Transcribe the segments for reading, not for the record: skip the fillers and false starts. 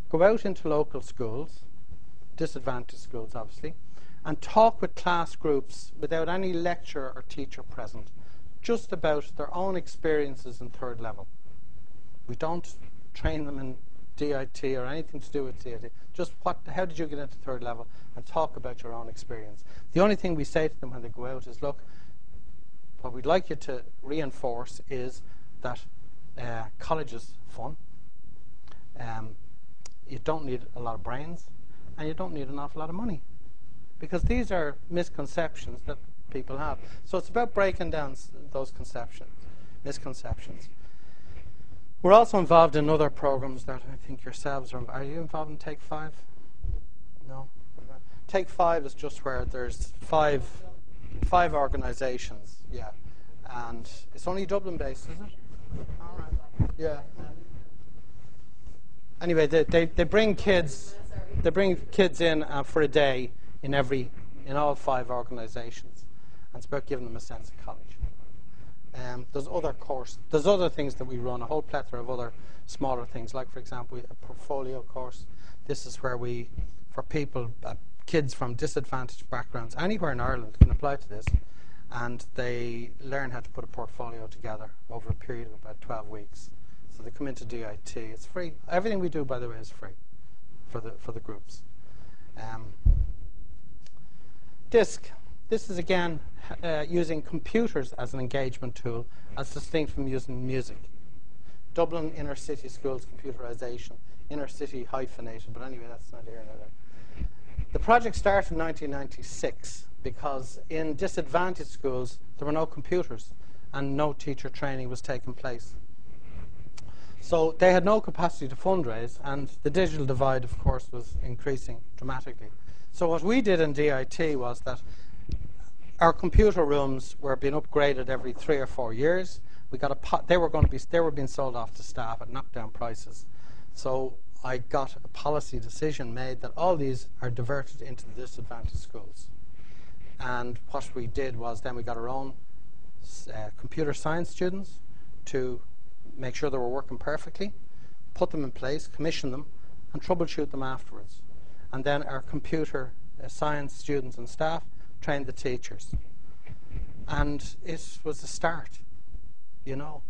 go out into local schools, disadvantaged schools obviously, and talk with class groups without any lecturer or teacher present, just about their own experiences in third level. We don't train them in DIT or anything to do with DIT. Just how did you get into third level, and talk about your own experience. The only thing we say to them when they go out is, look, what we'd like you to reinforce is that college is fun. You don't need a lot of brains, and you don't need an awful lot of money. Because these are misconceptions that people have. So it's about breaking down those misconceptions. We're also involved in other programs that I think yourselves are. Are you involved in Take 5? No? Take 5 is just where there's five organisations, yeah. And it's only Dublin based, is it? All right. Yeah. Anyway, they bring kids in for a day in all 5 organisations, and it's about giving them a sense of college. There's other things that we run, a whole plethora of other smaller things, like for example a portfolio course. This is where for people, kids from disadvantaged backgrounds anywhere in Ireland can apply to this, and they learn how to put a portfolio together over a period of about 12 weeks. So they come into DIT. It's free. Everything we do, by the way, is free for the groups. DISC. This is again using computers as an engagement tool, as distinct from using music. Dublin inner city schools computerization, inner city hyphenated, but anyway, that's not here nor there. The project started in 1996 because in disadvantaged schools there were no computers and no teacher training was taking place. So they had no capacity to fundraise, and the digital divide, of course, was increasing dramatically. So what we did in DIT was that our computer rooms were being upgraded every 3 or 4 years. They were being sold off to staff at knockdown prices. So I got a policy decision made that all these are diverted into the disadvantaged schools. And what we did was then we got our own computer science students to make sure they were working perfectly, put them in place, commission them, and troubleshoot them afterwards. And then our computer science students and staff trained the teachers. And it was a start, you know.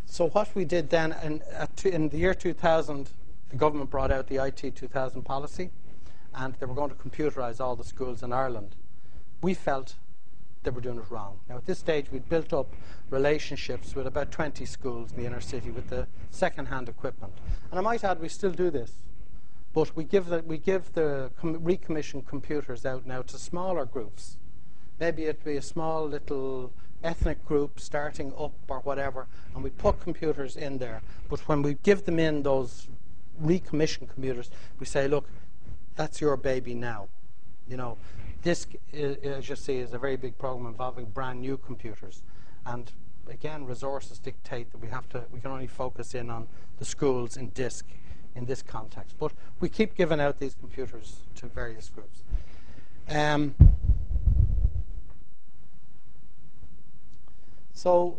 So what we did then, in the year 2000, the government brought out the IT 2000 policy, and they were going to computerize all the schools in Ireland. We felt they were doing it wrong. Now at this stage we'd built up relationships with about 20 schools in the inner city with the second-hand equipment. And I might add, we still do this. But we give the recommissioned computers out now to smaller groups. Maybe it'd be a small little ethnic group starting up or whatever, and we put computers in there. But when we give them in those recommissioned computers, we say, look, that's your baby now. You know, this, as you see, is a very big program involving brand new computers. And again, resources dictate that we can only focus in on the schools in DISC in this context. But we keep giving out these computers to various groups. So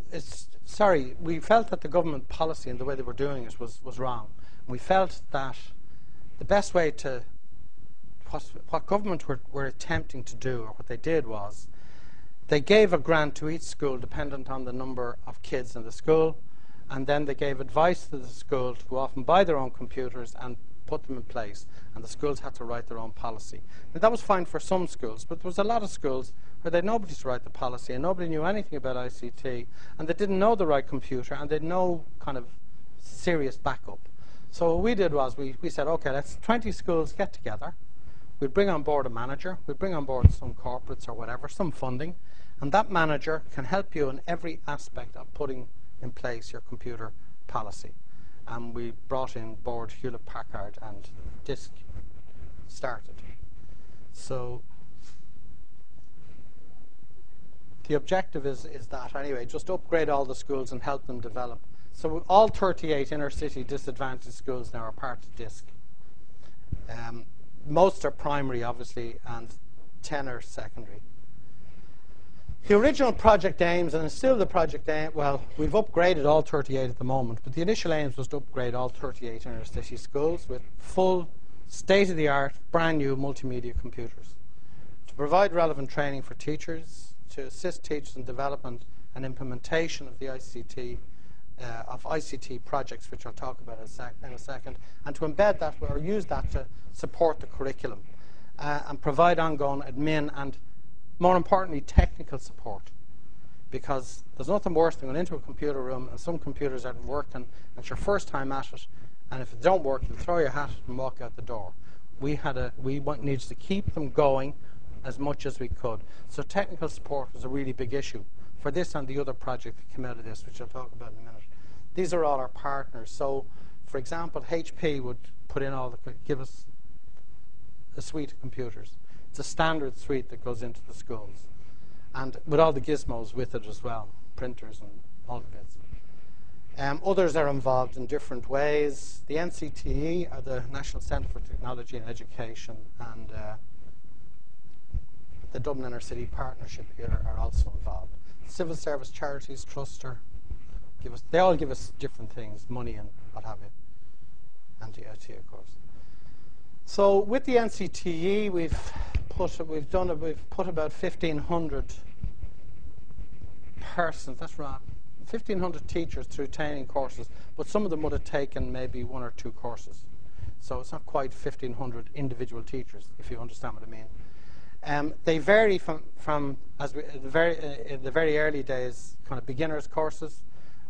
we felt that the government policy and the way they were doing it was wrong. We felt that the best way to what government were attempting to do, or what they did, was they gave a grant to each school dependent on the number of kids in the school, and then they gave advice to the school to go off and buy their own computers and put them in place, and the schools had to write their own policy. Now, that was fine for some schools, but there was a lot of schools where they had nobody to write the policy, and nobody knew anything about ICT, and they didn't know the right computer, and they had no kind of serious backup. So what we did was we said, okay, let's 20 schools get together. We'd bring on board a manager. We'd bring on board some corporates or whatever, some funding, and that manager can help you in every aspect of putting in place your computer policy. And we brought in board Hewlett-Packard, and DISC started. So the objective is that, anyway, just upgrade all the schools and help them develop. So all 38 inner-city disadvantaged schools now are part of DISC. Most are primary, obviously, and 10 are secondary. The original project aims, and it's still the project aim, well, we've upgraded all 38 at the moment, but the initial aims was to upgrade all 38 inner city schools with full, state-of-the-art, brand new multimedia computers. To provide relevant training for teachers, to assist teachers in development and implementation of the ICT projects, which I'll talk about in a second, and to embed that or use that to support the curriculum and provide ongoing admin and, more importantly, technical support. Because there's nothing worse than going into a computer room and some computers haven't worked and it's your first time at it, and if it don't work, you'll throw your hat and walk out the door. We needed to keep them going as much as we could. So technical support was a really big issue for this and the other project that came out of this, which I'll talk about in a minute. These are all our partners. So, for example, HP would give us a suite of computers. It's a standard suite that goes into the schools, and with all the gizmos with it as well, printers and all the bits. Others are involved in different ways. The NCTE, are the National Centre for Technology and Education, and the Dublin Inner City Partnership here are also involved. Civil Service Charities Trust they all give us different things, money and what have you, and DIT, of course. So with the NCTE, we've put about 1,500 persons. That's right, 1,500 teachers through training courses, but some of them would have taken maybe 1 or 2 courses. So it's not quite 1,500 individual teachers, if you understand what I mean. They vary from in the very early days, kind of beginners courses,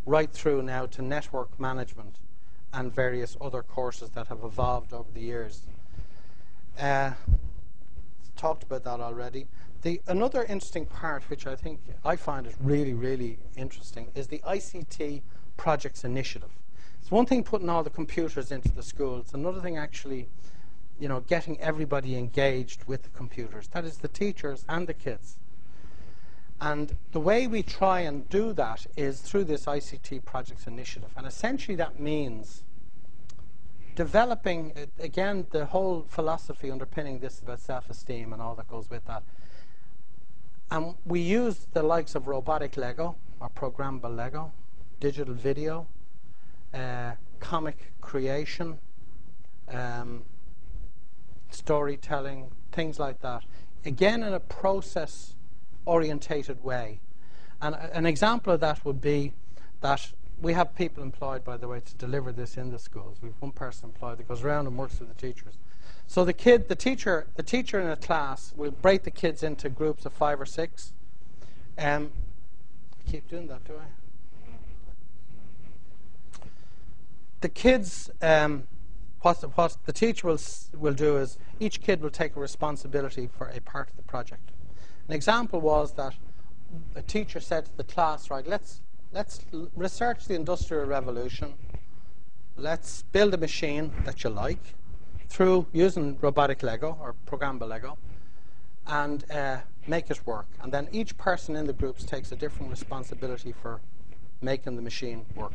right through now to network management and various other courses that have evolved over the years. Talked about that already. Another interesting part, which I find is really, really interesting, is the ICT Projects Initiative. It's one thing putting all the computers into the school. It's another thing actually, getting everybody engaged with the computers. That is the teachers and the kids. And the way we try and do that is through this ICT Projects Initiative. And essentially that means developing, again, the whole philosophy underpinning this about self-esteem and all that goes with that. And we use the likes of robotic Lego, or programmable Lego, digital video, comic creation, storytelling, things like that. Again, in a process-orientated way. And an example of that would be that we have people employed, by the way, to deliver this in the schools. We have one person employed that goes around and works with the teachers. So the teacher in a class will break the kids into groups of 5 or 6. I keep doing that, do I? The kids, what the teacher will do is each kid will take a responsibility for a part of the project. An example was that a teacher said to the class, right, let's research the Industrial Revolution. Let's build a machine that you like through using robotic Lego or programmable Lego and make it work. And then each person in the groups takes a different responsibility for making the machine work.